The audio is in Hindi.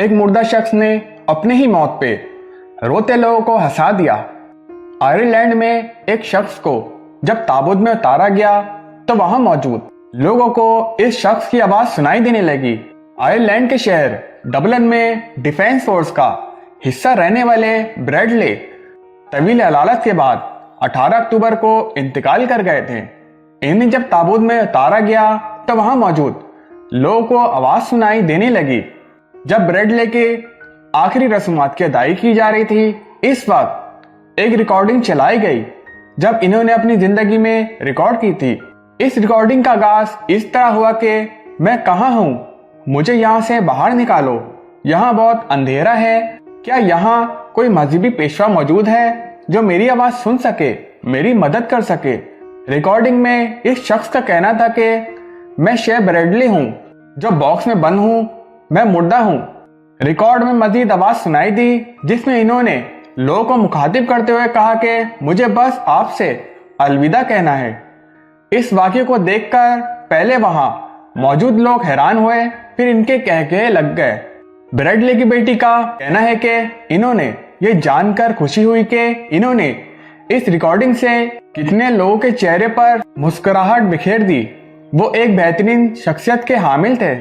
एक मुर्दा शख्स ने अपनी ही मौत पे रोते लोगों को हंसा दिया। आयरलैंड में एक शख्स को जब ताबूत में उतारा गया तो वहां मौजूद लोगों को इस शख्स की आवाज सुनाई देने लगी। आयरलैंड के शहर डबलिन में डिफेंस फोर्स का हिस्सा रहने वाले ब्रैडले तवील अदालत के बाद 18 अक्टूबर को इंतकाल कर गए थे। इन्हें जब ताबूत में उतारा गया तो वहां मौजूद लोगों को आवाज सुनाई देने लगी। जब ब्रैडले के आखिरी रस्मात की अदायगी की जा रही थी, इस वक्त एक रिकॉर्डिंग चलाई गई जब इन्होंने अपनी जिंदगी में रिकॉर्ड की थी। इस रिकॉर्डिंग का आगाज इस तरह हुआ कि मैं कहाँ हूँ, मुझे यहाँ से बाहर निकालो, यहाँ बहुत अंधेरा है, क्या यहाँ कोई मजहबी पेशवा मौजूद है जो मेरी आवाज सुन सके, मेरी मदद कर सके। रिकॉर्डिंग में इस शख्स का कहना था कि मैं शेफ ब्रैडली हूँ जो बॉक्स में बंद हूँ, मैं मुर्दा हूँ। रिकॉर्ड में मजीद आवाज सुनाई दी जिसमें इन्होंने लोगों को मुखातिब करते हुए कहा कि मुझे बस आपसे अलविदा कहना है। इस वाक्य को देखकर पहले वहां मौजूद लोग हैरान हुए, फिर इनके कहके लग गए। ब्रैडले की बेटी का कहना है कि इन्होंने ये जानकर खुशी हुई कि इन्होंने इस रिकॉर्डिंग से कितने लोगों के चेहरे पर मुस्कुराहट बिखेर दी। वो एक बेहतरीन शख्सियत के हामिल थे।